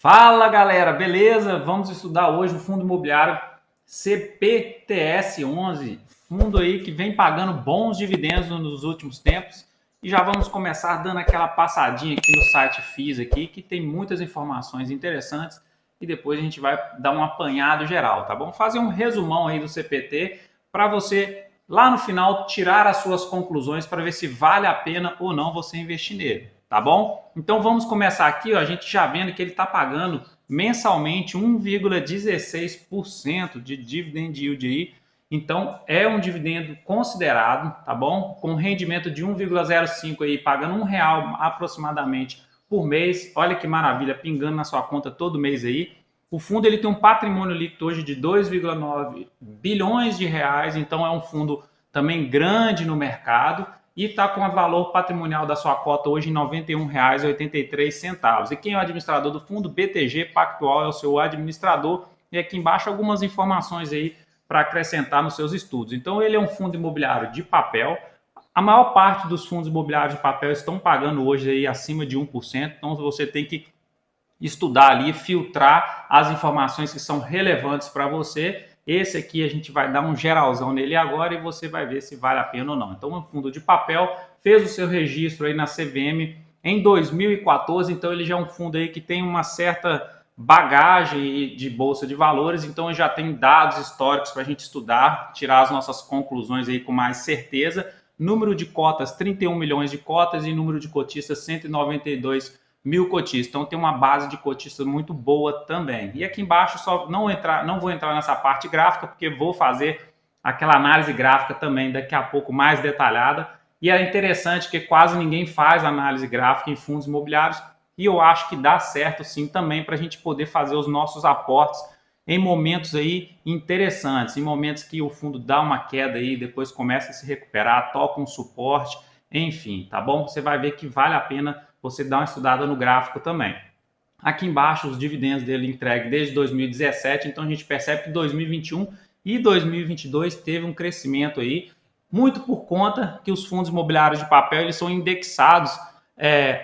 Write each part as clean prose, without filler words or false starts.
Fala galera, beleza? Vamos estudar hoje o fundo imobiliário CPTS11, fundo aí que vem pagando bons dividendos nos últimos tempos. E já vamos começar dando aquela passadinha aqui no site FIIs aqui, que tem muitas informações interessantes e depois a gente vai dar um apanhado geral, tá bom? Fazer um resumão aí do CPT para você lá no final tirar as suas conclusões para ver se vale a pena ou não você investir nele. Tá bom? Então vamos começar aqui, ó, a gente já vendo que ele está pagando mensalmente 1,16% de dividend yield aí. Então é um dividendo considerado, tá bom? Com rendimento de 1,05 aí, pagando R$ 1 aproximadamente por mês. Olha que maravilha, pingando na sua conta todo mês aí. O fundo ele tem um patrimônio líquido hoje de 2,9 bilhões de reais, então é um fundo também grande no mercado e está com o valor patrimonial da sua cota hoje em R$ 91,83. E quem é o administrador do fundo? BTG Pactual é o seu administrador. E aqui embaixo algumas informações aí para acrescentar nos seus estudos. Então ele é um fundo imobiliário de papel. A maior parte dos fundos imobiliários de papel estão pagando hoje aí acima de 1%. Então você tem que estudar ali, filtrar as informações que são relevantes para você. Esse aqui a gente vai dar um geralzão nele agora e você vai ver se vale a pena ou não. Então, um fundo de papel fez o seu registro aí na CVM em 2014, então ele já é um fundo aí que tem uma certa bagagem de bolsa de valores, então já tem dados históricos para a gente estudar, tirar as nossas conclusões aí com mais certeza. Número de cotas, 31 milhões de cotas e número de cotistas, 192 mil cotistas. Então tem uma base de cotistas muito boa também. E aqui embaixo só não vou entrar nessa parte gráfica, porque vou fazer aquela análise gráfica também daqui a pouco mais detalhada. E é interessante que quase ninguém faz análise gráfica em fundos imobiliários. E eu acho que dá certo sim também para a gente poder fazer os nossos aportes em momentos aí interessantes, em momentos que o fundo dá uma queda aí, depois começa a se recuperar, toca um suporte, enfim, tá bom? Você vai ver que vale a pena você dar uma estudada no gráfico também. Aqui embaixo os dividendos dele entregue desde 2017, então a gente percebe que 2021 e 2022 teve um crescimento aí, muito por conta que os fundos imobiliários de papel eles são indexados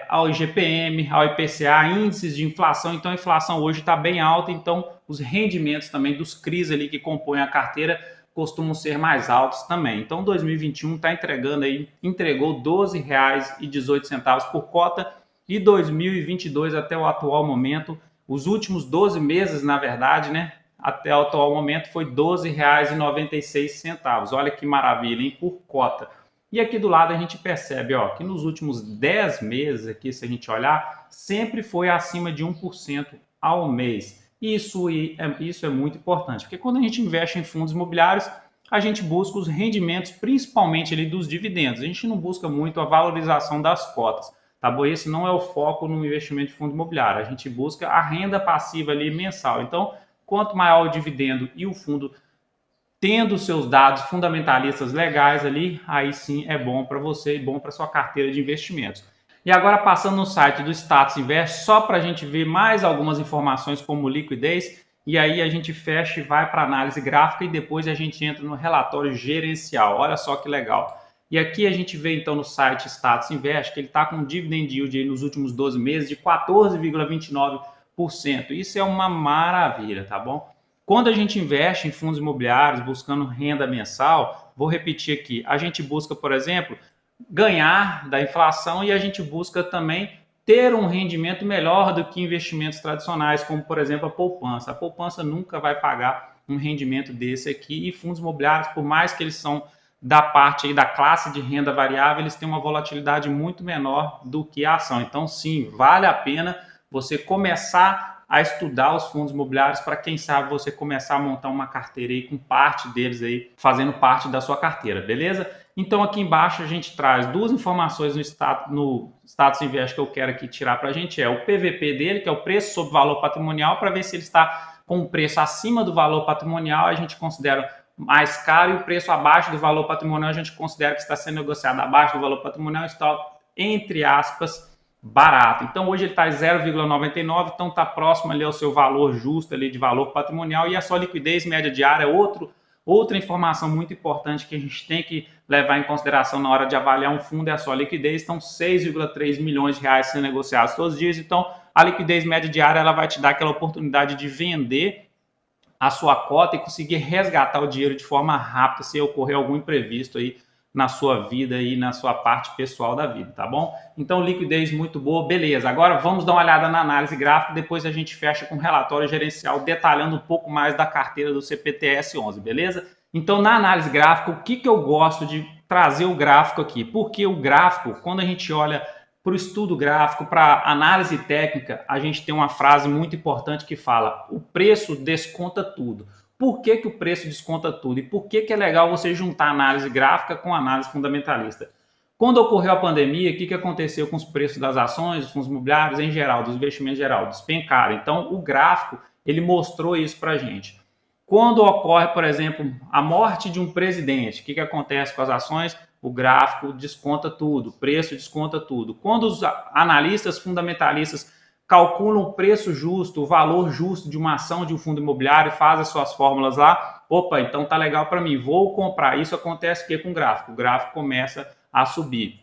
ao IGPM, ao IPCA, índices de inflação, então a inflação hoje está bem alta, então os rendimentos também dos CRIs ali que compõem a carteira costumam ser mais altos também. Então 2021 está entregou R$ 12,18 por cota e 2022 até o atual momento, os últimos 12 meses na verdade, né? Até o atual momento foi R$ 12,96. Olha que maravilha, hein? Por cota. E aqui do lado a gente percebe ó, que nos últimos 10 meses, aqui, se a gente olhar, sempre foi acima de 1% ao mês. Isso é muito importante, porque quando a gente investe em fundos imobiliários, a gente busca os rendimentos, principalmente ali dos dividendos. A gente não busca muito a valorização das cotas. Tá bom? Esse não é o foco no investimento de fundo imobiliário. A gente busca a renda passiva ali mensal. Então, quanto maior o dividendo e o fundo tendo seus dados fundamentalistas legais ali, aí sim é bom para você e bom para sua carteira de investimentos. E agora passando no site do Status Invest, só para a gente ver mais algumas informações como liquidez, e aí a gente fecha e vai para análise gráfica e depois a gente entra no relatório gerencial. Olha só que legal. E aqui a gente vê então no site Status Invest que ele está com um dividend yield aí nos últimos 12 meses de 14,29%. Isso é uma maravilha, tá bom? Quando a gente investe em fundos imobiliários buscando renda mensal, vou repetir aqui, a gente busca, por exemplo, ganhar da inflação e a gente busca também ter um rendimento melhor do que investimentos tradicionais, como por exemplo a poupança. A poupança nunca vai pagar um rendimento desse aqui e fundos imobiliários, por mais que eles são da parte aí da classe de renda variável, eles têm uma volatilidade muito menor do que a ação. Então, sim, vale a pena você começar a estudar os fundos imobiliários para quem sabe você começar a montar uma carteira aí com parte deles aí fazendo parte da sua carteira, beleza? Então aqui embaixo a gente traz duas informações no status invest que eu quero aqui tirar para a gente, é o PVP dele, que é o preço sobre valor patrimonial, para ver se ele está com o preço acima do valor patrimonial, a gente considera mais caro, e o preço abaixo do valor patrimonial a gente considera que está sendo negociado abaixo do valor patrimonial, está, entre aspas, barato. Então hoje ele está em 0,99, então está próximo ali ao seu valor justo ali de valor patrimonial, e a sua liquidez média diária é outra informação muito importante que a gente tem que levar em consideração na hora de avaliar um fundo, é a sua liquidez. Então 6,3 milhões de reais sendo negociados todos os dias, então a liquidez média diária ela vai te dar aquela oportunidade de vender a sua cota e conseguir resgatar o dinheiro de forma rápida se ocorrer algum imprevisto aí na sua vida e na sua parte pessoal da vida, tá bom? Então, liquidez muito boa, beleza. Agora vamos dar uma olhada na análise gráfica, depois a gente fecha com o relatório gerencial detalhando um pouco mais da carteira do CPTS11, beleza? Então, na análise gráfica, o que eu gosto de trazer o gráfico aqui? Porque o gráfico, quando a gente olha para o estudo gráfico, para análise técnica, a gente tem uma frase muito importante que fala: o preço desconta tudo. Por que o preço desconta tudo? E por que é legal você juntar análise gráfica com análise fundamentalista? Quando ocorreu a pandemia, o que aconteceu com os preços das ações, dos fundos imobiliários em geral, dos investimentos em geral? Despencaram. Então, o gráfico ele mostrou isso para a gente. Quando ocorre, por exemplo, a morte de um presidente, o que acontece com as ações? O gráfico desconta tudo, o preço desconta tudo. Quando os analistas fundamentalistas calculam o preço justo, o valor justo de uma ação de um fundo imobiliário, faz as suas fórmulas lá, opa, então tá legal para mim, vou comprar. Isso acontece o que com o gráfico? O gráfico começa a subir.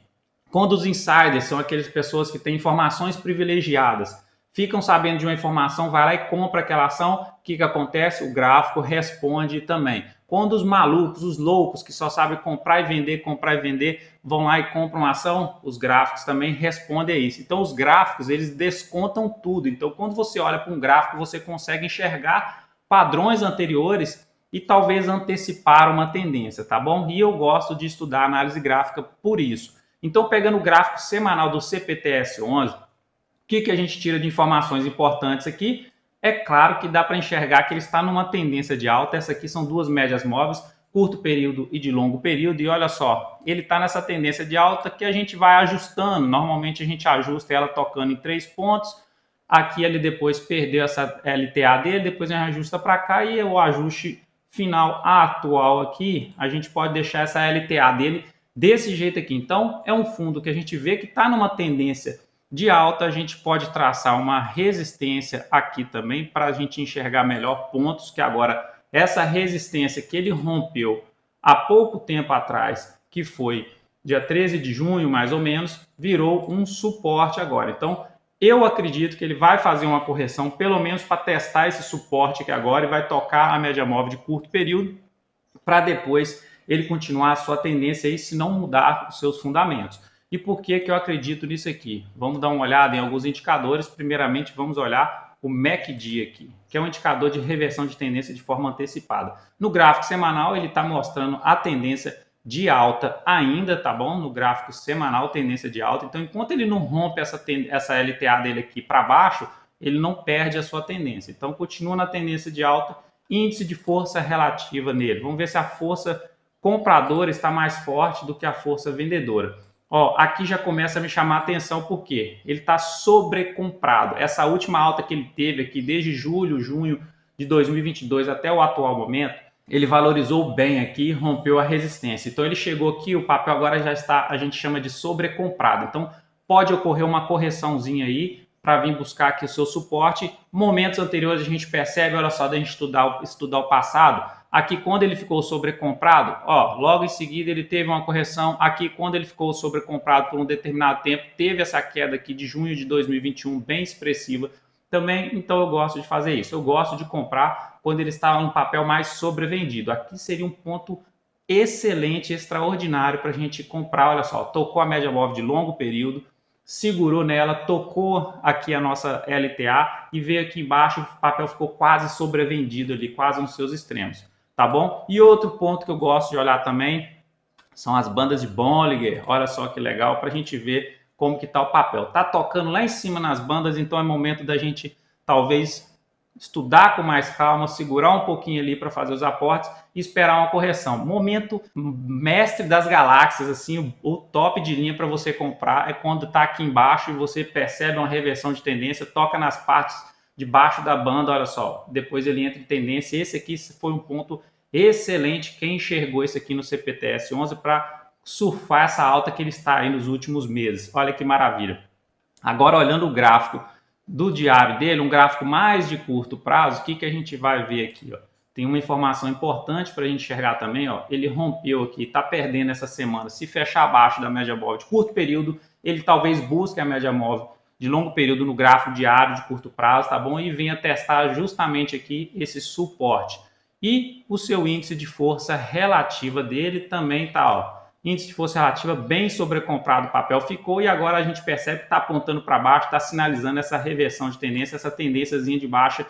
Quando os insiders são aquelas pessoas que têm informações privilegiadas, ficam sabendo de uma informação, vai lá e compra aquela ação, o que acontece? O gráfico responde também. Quando os malucos, os loucos que só sabem comprar e vender, vão lá e compram uma ação, os gráficos também respondem a isso. Então os gráficos, eles descontam tudo. Então quando você olha para um gráfico, você consegue enxergar padrões anteriores e talvez antecipar uma tendência, tá bom? E eu gosto de estudar análise gráfica por isso. Então pegando o gráfico semanal do CPTS11, o que a gente tira de informações importantes aqui? É claro que dá para enxergar que ele está numa tendência de alta. Essa aqui são duas médias móveis, curto período e de longo período. E olha só, ele está nessa tendência de alta que a gente vai ajustando. Normalmente a gente ajusta ela tocando em 3 pontos. Aqui ele depois perdeu essa LTA dele, depois a gente ajusta para cá e o ajuste final atual aqui, a gente pode deixar essa LTA dele desse jeito aqui. Então é um fundo que a gente vê que está numa tendência de alta, a gente pode traçar uma resistência aqui também para a gente enxergar melhor pontos que agora essa resistência que ele rompeu há pouco tempo atrás, que foi dia 13 de junho mais ou menos, virou um suporte agora. Então eu acredito que ele vai fazer uma correção pelo menos para testar esse suporte aqui agora e vai tocar a média móvel de curto período para depois ele continuar a sua tendência aí, se não mudar os seus fundamentos. E por que eu acredito nisso aqui? Vamos dar uma olhada em alguns indicadores. Primeiramente, vamos olhar o MACD aqui, que é um indicador de reversão de tendência de forma antecipada. No gráfico semanal, ele está mostrando a tendência de alta ainda, tá bom? No gráfico semanal, tendência de alta. Então, enquanto ele não rompe essa LTA dele aqui para baixo, ele não perde a sua tendência. Então, continua na tendência de alta, índice de força relativa nele. Vamos ver se a força compradora está mais forte do que a força vendedora. Ó, aqui já começa a me chamar a atenção porque ele está sobrecomprado. Essa última alta que ele teve aqui desde julho, junho de 2022 até o atual momento, ele valorizou bem aqui, rompeu a resistência. Então ele chegou aqui, o papel agora já está, a gente chama de sobrecomprado. Então pode ocorrer uma correçãozinha aí para vir buscar aqui o seu suporte. Momentos anteriores a gente percebe, olha só, da gente estudar o passado. Aqui quando ele ficou sobrecomprado, ó, logo em seguida ele teve uma correção. Aqui quando ele ficou sobrecomprado por um determinado tempo, teve essa queda aqui de junho de 2021 bem expressiva também. Então eu gosto de fazer isso. Eu gosto de comprar quando ele está um papel mais sobrevendido. Aqui seria um ponto excelente, extraordinário para a gente comprar. Olha só, tocou a média móvel de longo período, segurou nela, tocou aqui a nossa LTA e veio aqui embaixo, o papel ficou quase sobrevendido ali, quase nos seus extremos. Tá bom? E outro ponto que eu gosto de olhar também são as bandas de Bollinger. Olha só que legal para a gente ver como que tá o papel. Tá tocando lá em cima nas bandas, então é momento da gente talvez estudar com mais calma, segurar um pouquinho ali para fazer os aportes e esperar uma correção. Momento mestre das galáxias, assim, o top de linha para você comprar é quando está aqui embaixo e você percebe uma reversão de tendência, toca nas partes de baixo da banda, olha só, depois ele entra em tendência. Esse aqui foi um ponto excelente, quem enxergou isso aqui no CPTS11 para surfar essa alta que ele está aí nos últimos meses. Olha que maravilha. Agora olhando o gráfico do diário dele, um gráfico mais de curto prazo, o que a gente vai ver aqui? Ó? Tem uma informação importante para a gente enxergar também. Ó. Ele rompeu aqui, está perdendo essa semana. Se fechar abaixo da média móvel de curto período, ele talvez busque a média móvel de longo período no gráfico diário de curto prazo, tá bom? E venha testar justamente aqui esse suporte. E o seu índice de força relativa dele também tá, ó. Índice de força relativa bem sobrecomprado, o papel ficou, e agora a gente percebe que está apontando para baixo, está sinalizando essa reversão de tendência, essa tendênciazinha de baixa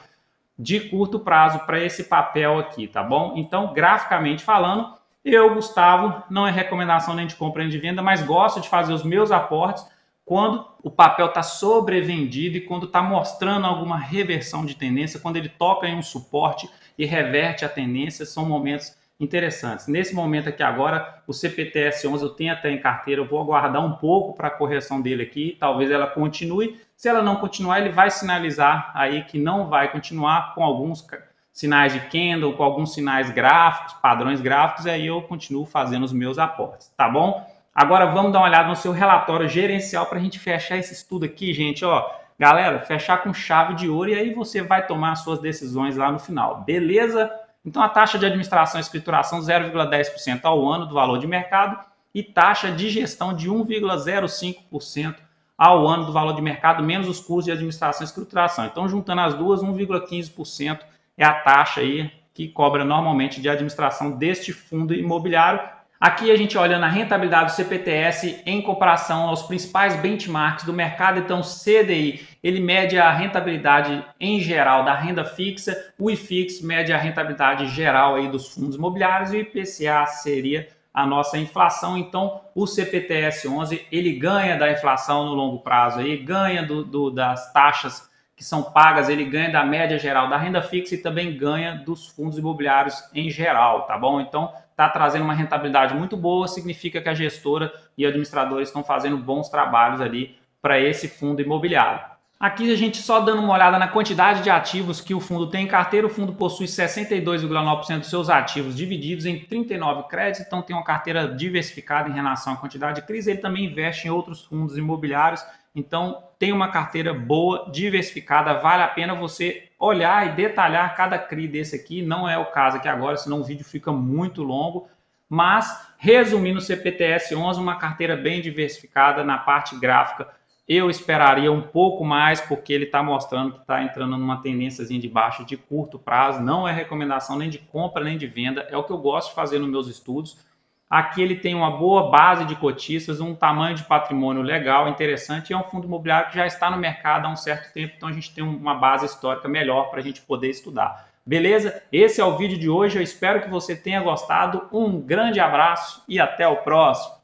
de curto prazo para esse papel aqui, tá bom? Então, graficamente falando, eu, Gustavo, não é recomendação nem de compra nem de venda, mas gosto de fazer os meus aportes quando o papel está sobrevendido e quando está mostrando alguma reversão de tendência, quando ele toca em um suporte e reverte a tendência, são momentos interessantes. Nesse momento aqui agora, o CPTS11 eu tenho até em carteira, eu vou aguardar um pouco para a correção dele aqui, talvez ela continue. Se ela não continuar, ele vai sinalizar aí que não vai continuar, com alguns sinais de candle, com alguns sinais gráficos, padrões gráficos, e aí eu continuo fazendo os meus aportes, tá bom? Agora vamos dar uma olhada no seu relatório gerencial para a gente fechar esse estudo aqui, gente, ó. Galera, fechar com chave de ouro, e aí você vai tomar as suas decisões lá no final, beleza? Então a taxa de administração e escrituração 0,10% ao ano do valor de mercado e taxa de gestão de 1,05% ao ano do valor de mercado, menos os custos de administração e escrituração. Então, juntando as duas, 1,15% é a taxa aí que cobra normalmente de administração deste fundo imobiliário. Aqui a gente olha na rentabilidade do CPTS em comparação aos principais benchmarks do mercado. Então, CDI, ele mede a rentabilidade em geral da renda fixa, o IFIX mede a rentabilidade geral aí dos fundos imobiliários e o IPCA seria a nossa inflação. Então, o CPTS11, ele ganha da inflação no longo prazo, aí, ganha das taxas que são pagas, ele ganha da média geral da renda fixa e também ganha dos fundos imobiliários em geral, tá bom? Então, está trazendo uma rentabilidade muito boa, significa que a gestora e administradores estão fazendo bons trabalhos ali para esse fundo imobiliário. Aqui a gente só dando uma olhada na quantidade de ativos que o fundo tem em carteira. O fundo possui 62,9% dos seus ativos divididos em 39 créditos, então tem uma carteira diversificada em relação à quantidade de CRIs. Ele também investe em outros fundos imobiliários, então tem uma carteira boa, diversificada. Vale a pena você olhar e detalhar cada CRI desse aqui. Não é o caso aqui agora, senão o vídeo fica muito longo. Mas, resumindo, o CPTS11, uma carteira bem diversificada na parte gráfica. Eu esperaria um pouco mais, porque ele está mostrando que está entrando numa tendênciazinha de baixa de curto prazo. Não é recomendação nem de compra nem de venda, é o que eu gosto de fazer nos meus estudos. Aqui ele tem uma boa base de cotistas, um tamanho de patrimônio legal, interessante, e é um fundo imobiliário que já está no mercado há um certo tempo, então a gente tem uma base histórica melhor para a gente poder estudar. Beleza? Esse é o vídeo de hoje, eu espero que você tenha gostado. Um grande abraço e até o próximo.